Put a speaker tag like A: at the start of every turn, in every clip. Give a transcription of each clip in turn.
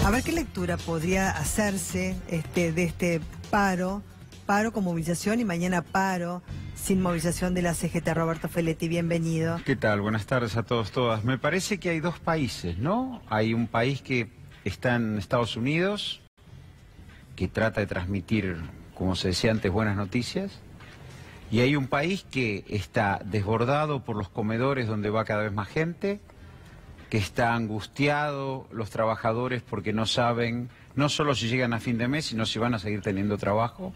A: A ver qué lectura podría hacerse de este paro con movilización y mañana paro sin movilización de la CGT. Roberto Feletti, bienvenido.
B: ¿Qué tal? Buenas tardes a todos, todas. Me parece que hay dos países, ¿no? Hay un país que está en Estados Unidos, que trata de transmitir, como se decía antes, buenas noticias. Y hay un país que está desbordado por los comedores donde va cada vez más gente, que está angustiado los trabajadores porque no saben, no solo si llegan a fin de mes, sino si van a seguir teniendo trabajo.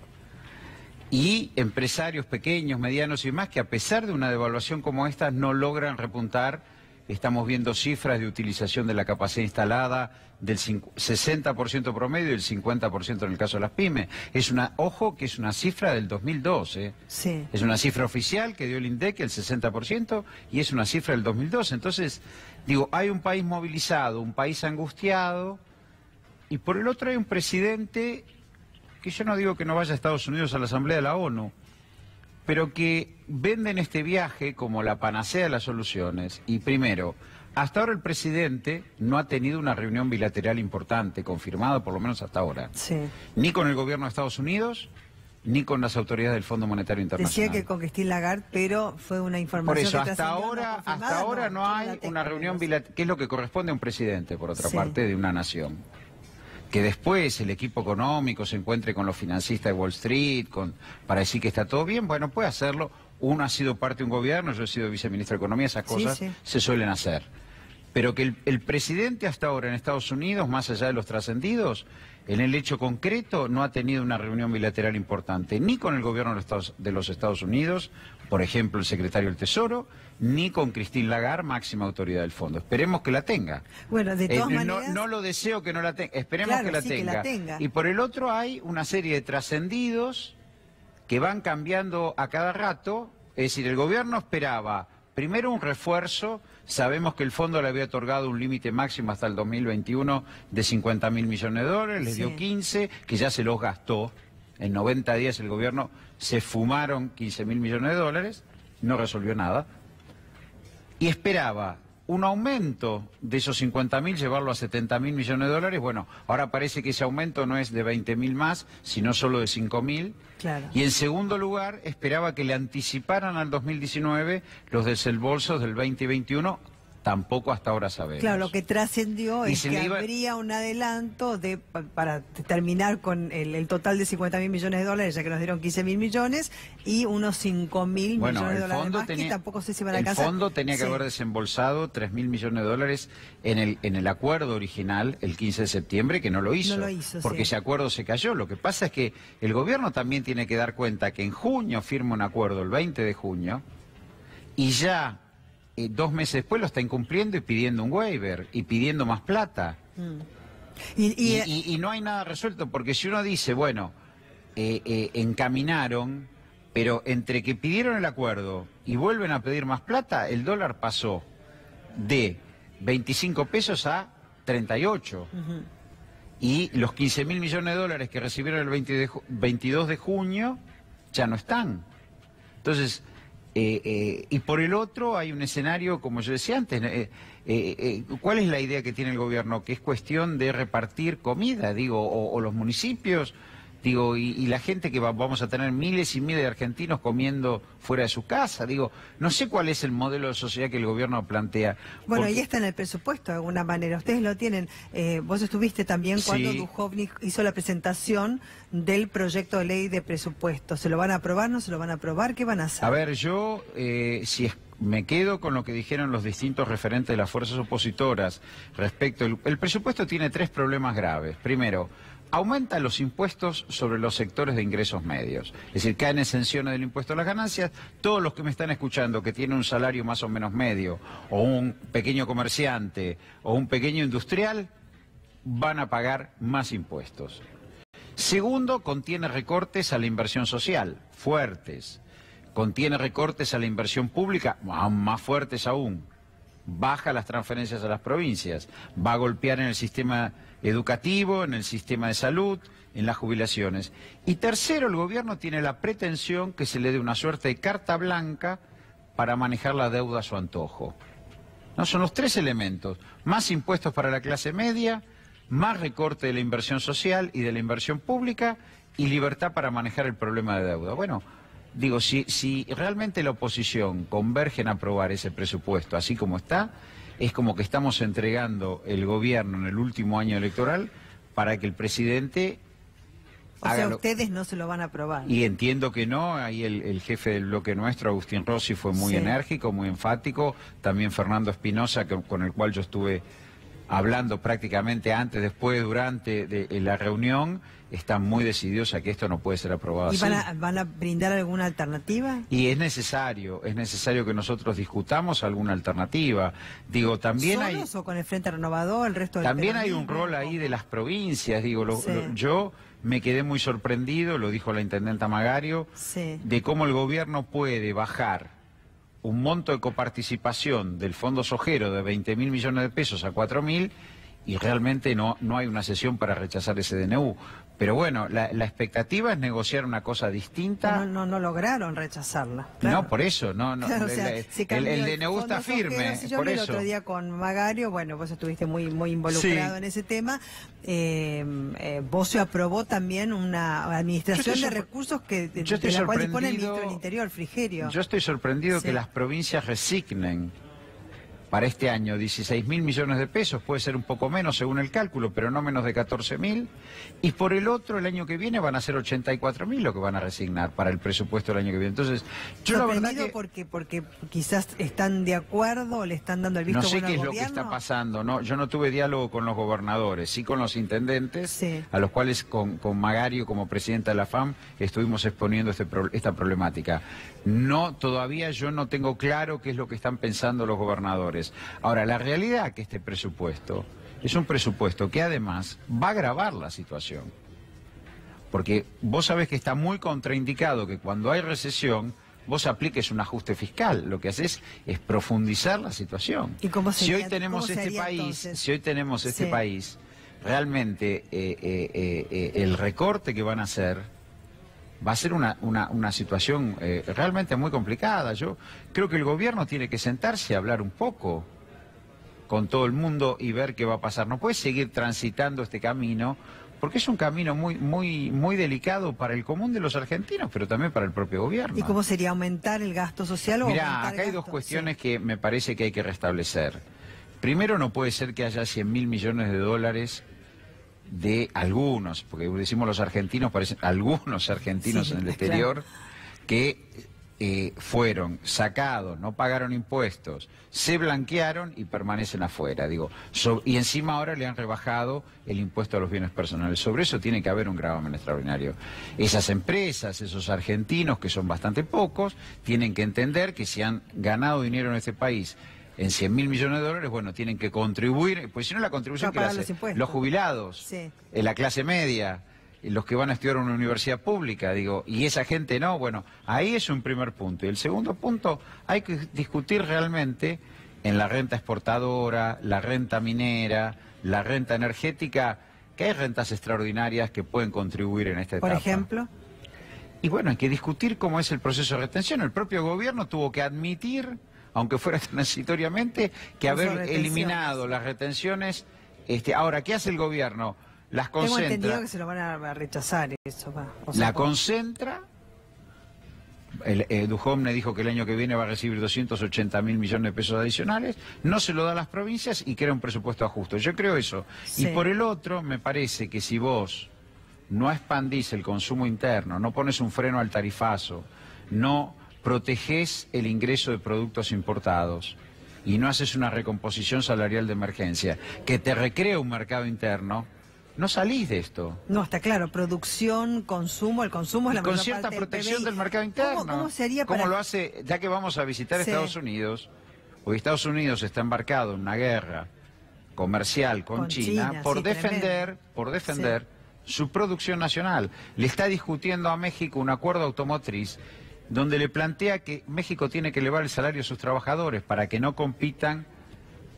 B: Y empresarios pequeños, medianos y demás que a pesar de una devaluación como esta no logran repuntar. Estamos viendo cifras de utilización de la capacidad instalada del 60% promedio y el 50% en el caso de las pymes. Ojo que es una cifra del 2002, ¿eh?
A: Sí.
B: Es una cifra oficial que dio el INDEC, el 60%, y es una cifra del 2002. Entonces, digo, hay un país movilizado, un país angustiado, y por el otro hay un presidente que yo no digo que no vaya a Estados Unidos a la Asamblea de la ONU, pero que venden este viaje como la panacea de las soluciones. Y primero, hasta ahora el presidente no ha tenido una reunión bilateral importante, confirmada por lo menos hasta ahora. Sí. Ni con el gobierno de Estados Unidos, ni con las autoridades del Fondo Monetario Internacional.
A: Decía que con Christine Lagarde, pero fue una información.
B: Por eso, hasta ahora no hay una reunión bilateral, que es lo que corresponde a un presidente, por otra parte, de una nación. Que después el equipo económico se encuentre con los financistas de Wall Street para decir que está todo bien, bueno, puede hacerlo. Uno ha sido parte de un gobierno, yo he sido viceministro de Economía, esas cosas se suelen hacer. Pero que el presidente hasta ahora en Estados Unidos, más allá de los trascendidos, en el hecho concreto no ha tenido una reunión bilateral importante, ni con el gobierno de los Estados Unidos, por ejemplo el secretario del Tesoro, ni con Christine Lagarde, máxima autoridad del fondo. Esperemos que la tenga.
A: Bueno, de todas maneras...
B: No lo deseo que no la tenga, esperemos que la tenga. Y por el otro hay una serie de trascendidos que van cambiando a cada rato. Es decir, el gobierno esperaba primero un refuerzo. Sabemos que el fondo le había otorgado un límite máximo hasta el 2021 de 50.000 millones de dólares, les dio 15, que ya se los gastó. En 90 días el gobierno se fumaron 15.000 millones de dólares, no resolvió nada. Y esperaba un aumento de esos 50.000, llevarlo a 70.000 millones de dólares. Bueno, ahora parece que ese aumento no es de 20.000 más, sino solo de 5.000. Claro. Y en segundo lugar, esperaba que le anticiparan al 2019 los desembolsos del 2021. Tampoco hasta ahora sabemos.
A: Claro, lo que trascendió es que habría un adelanto para terminar con el total de 50.000 millones de dólares, ya que nos dieron 15.000 millones, y unos 5.000 millones de dólares más, que tampoco sé si van a alcanzar. El fondo tenía que haber desembolsado 3.000 millones de dólares en el acuerdo original el 15 de septiembre, que no lo hizo. No lo hizo, porque ese acuerdo se cayó. Lo que pasa es que el gobierno también tiene que dar cuenta que en junio firma un acuerdo, el 20 de junio, y ya... 2 meses después lo está incumpliendo y pidiendo un waiver y pidiendo más plata. Y no hay nada resuelto, porque si uno dice, bueno, encaminaron, pero entre que pidieron el acuerdo y vuelven a pedir más plata, el dólar pasó de 25 pesos a 38. Y los 15.000 millones de dólares que recibieron el 22 de junio ya no están. Entonces... y por el otro hay un escenario, como yo decía antes, ¿cuál es la idea que tiene el gobierno? Que es cuestión de repartir comida, digo, o los municipios, digo, y la gente que vamos a tener miles y miles de argentinos comiendo fuera de su casa, digo, no sé cuál es el modelo de sociedad que el gobierno plantea. Bueno, ahí está en el presupuesto de alguna manera, ustedes lo tienen, vos estuviste también cuando Dujovnik hizo la presentación del proyecto de ley de presupuesto. ¿Se lo van a aprobar, no se lo van a aprobar? ¿Qué van a hacer?
B: A ver, yo, me quedo con lo que dijeron los distintos referentes de las fuerzas opositoras respecto. El presupuesto tiene 3 problemas graves. Primero, aumenta los impuestos sobre los sectores de ingresos medios. Es decir, caen exenciones del impuesto a las ganancias. Todos los que me están escuchando que tienen un salario más o menos medio, o un pequeño comerciante, o un pequeño industrial, van a pagar más impuestos. Segundo, contiene recortes a la inversión social, fuertes. Contiene recortes a la inversión pública, más fuertes aún. Baja las transferencias a las provincias. Va a golpear en el sistema educativo, en el sistema de salud, en las jubilaciones. Y tercero, el gobierno tiene la pretensión que se le dé una suerte de carta blanca para manejar la deuda a su antojo. No, son los 3 elementos. Más impuestos para la clase media, más recorte de la inversión social y de la inversión pública y libertad para manejar el problema de deuda. Bueno, digo, si realmente la oposición converge en aprobar ese presupuesto así como está, es como que estamos entregando el gobierno en el último año electoral para que el presidente...
C: O sea, ustedes no se lo van a aprobar.
B: Y entiendo que no, ahí el jefe del bloque nuestro, Agustín Rossi, fue muy enérgico, muy enfático, también Fernando Espinosa, con el cual yo estuve hablando prácticamente antes, después, durante la reunión, están muy decididos a que esto no puede ser aprobado.
C: ¿Y van a brindar alguna alternativa?
B: Y es necesario que nosotros discutamos alguna alternativa. Digo, también
C: ¿Solos o con el Frente Renovador, el resto del
B: también hay un rol ahí de las provincias, digo, yo me quedé muy sorprendido, lo dijo la intendenta Magario, de cómo el gobierno puede bajar un monto de coparticipación del Fondo Sojero de 20.000 millones de pesos a 4.000 y realmente no hay una sesión para rechazar ese DNU. Pero bueno, la expectativa es negociar una cosa distinta.
C: No lograron rechazarla. Claro.
B: No, por eso, claro, el DNU está firme.
C: Si yo
B: por
C: vi
B: eso.
C: El otro día con Magario, bueno, vos estuviste muy involucrado en ese tema. Vos se aprobó también una administración de recursos de la cual dispone el ministro del Interior, Frigerio.
B: Yo estoy sorprendido que las provincias resignen para este año 16.000 millones de pesos, puede ser un poco menos según el cálculo, pero no menos de 14.000, y por el otro el año que viene van a ser 84.000 lo que van a resignar para el presupuesto del año que viene. Entonces, yo la verdad que...
C: porque quizás están de acuerdo o le están dando el visto bueno al gobierno.
B: No sé qué es lo que está pasando, ¿no? Yo no tuve diálogo con los gobernadores, sí con los intendentes, a los cuales con Magario como presidenta de la FAM estuvimos exponiendo esta problemática. Todavía yo no tengo claro qué es lo que están pensando los gobernadores. Ahora, la realidad es que este presupuesto es un presupuesto que además va a agravar la situación. Porque vos sabés que está muy contraindicado que cuando hay recesión vos apliques un ajuste fiscal. Lo que haces es profundizar la situación.
C: ¿Y cómo sería,
B: si hoy tenemos este país, realmente el recorte que van a hacer va a ser una situación realmente muy complicada. Yo creo que el gobierno tiene que sentarse a hablar un poco con todo el mundo y ver qué va a pasar. No puede seguir transitando este camino, porque es un camino muy delicado para el común de los argentinos, pero también para el propio gobierno.
C: ¿Y cómo sería aumentar el gasto social o
B: Mirá, acá hay dos cuestiones que me parece que hay que restablecer. Primero, no puede ser que haya 100.000 millones de dólares de algunos, porque decimos los argentinos, parecen algunos argentinos en el exterior, que fueron sacados, no pagaron impuestos, se blanquearon y permanecen afuera. Y encima ahora le han rebajado el impuesto a los bienes personales. Sobre eso tiene que haber un gravamen extraordinario. Esas empresas, esos argentinos, que son bastante pocos, tienen que entender que si han ganado dinero en este país en 100.000 millones de dólares, bueno, tienen que contribuir, pues si no la contribución que la hace los jubilados, la clase media, los que van a estudiar en una universidad pública, y esa gente no, bueno, ahí es un primer punto. Y el segundo punto, hay que discutir realmente en la renta exportadora, la renta minera, la renta energética, que hay rentas extraordinarias que pueden contribuir en esta etapa.
C: ¿Por ejemplo?
B: Y bueno, hay que discutir cómo es el proceso de retención. El propio gobierno tuvo que admitir, aunque fuera transitoriamente, que haber eliminado las retenciones. Ahora, ¿qué hace el gobierno? Las concentra.
C: Tengo entendido que se lo van a rechazar eso.
B: Concentra. Duhovne dijo que el año que viene va a recibir 280.000 millones de pesos adicionales, no se lo da a las provincias y crea un presupuesto ajusto. Yo creo eso. Y por el otro, me parece que si vos no expandís el consumo interno, no pones un freno al tarifazo, no protegés el ingreso de productos importados y no haces una recomposición salarial de emergencia que te recrea un mercado interno, no salís de esto.
C: No, está claro, producción, consumo, el consumo es la mayor
B: con cierta
C: parte
B: protección del mercado interno.
C: ¿Cómo se haría para...?
B: ¿Cómo lo hace, ya que vamos a visitar Estados Unidos, porque Estados Unidos está embarcado en una guerra comercial con China por defender su producción nacional. Le está discutiendo a México un acuerdo automotriz donde le plantea que México tiene que elevar el salario de sus trabajadores para que no compitan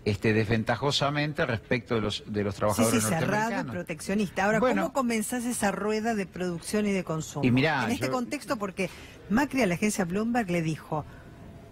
B: desventajosamente respecto de los trabajadores norteamericanos.
C: Cerrado, proteccionista. Ahora, ¿cómo comenzás esa rueda de producción y de consumo?
B: Y mirá,
C: en este contexto, porque Macri a la agencia Bloomberg le dijo,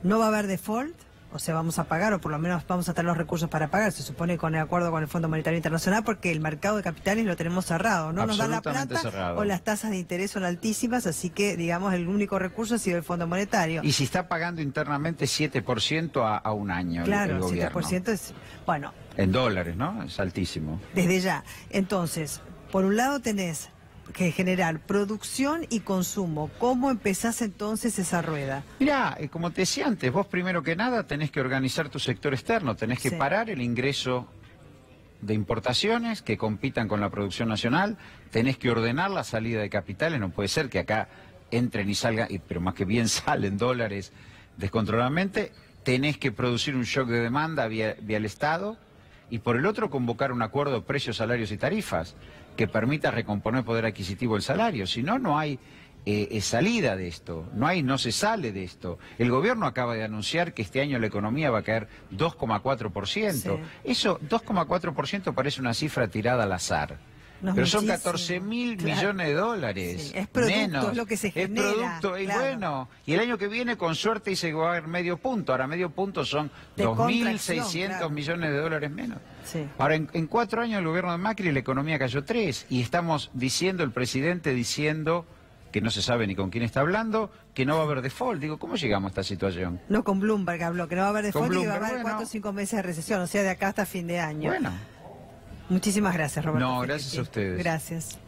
C: no va a haber default, O sea, vamos a pagar, o por lo menos vamos a tener los recursos para pagar, se supone con el acuerdo con el Fondo Monetario Internacional, porque el mercado de capitales lo tenemos cerrado, no nos da la plata cerrado. O las tasas de interés son altísimas, así que, digamos, el único recurso ha sido el Fondo Monetario.
B: Y si está pagando internamente 7% a un año
C: claro,
B: el gobierno.
C: 7% es, bueno...
B: En dólares, ¿no? Es altísimo.
C: Desde ya. Entonces, por un lado tenés que generar producción y consumo. ¿Cómo empezás entonces esa rueda?
B: Mirá, como te decía antes, vos primero que nada tenés que organizar tu sector externo, tenés que parar el ingreso de importaciones que compitan con la producción nacional, tenés que ordenar la salida de capitales, no puede ser que acá entren y salgan, pero más que bien salen dólares descontroladamente, tenés que producir un shock de demanda vía el Estado y por el otro convocar un acuerdo de precios, salarios y tarifas que permita recomponer poder adquisitivo del salario, si no, no hay salida de esto, no se sale de esto. El gobierno acaba de anunciar que este año la economía va a caer 2,4%. Sí. Eso, 2,4% parece una cifra tirada al azar. No, pero son 14.000 millones de dólares.
C: Sí, es producto,
B: menos.
C: Es lo que se genera.
B: Es producto, y bueno, y el año que viene con suerte dice que va a haber medio punto. Ahora medio punto son 2.600 millones de dólares menos. Sí. Ahora en 4 años el gobierno de Macri la economía cayó 3 y estamos diciendo, el presidente diciendo, que no se sabe ni con quién está hablando, que no va a haber default. Digo, ¿cómo llegamos a esta situación?
C: No, con Bloomberg habló, que no va a haber default y que va a haber 4 o 5 meses de recesión, o sea, de acá hasta fin de año.
B: Bueno.
C: Muchísimas gracias, Roberto.
B: No, gracias a ustedes.
C: Gracias.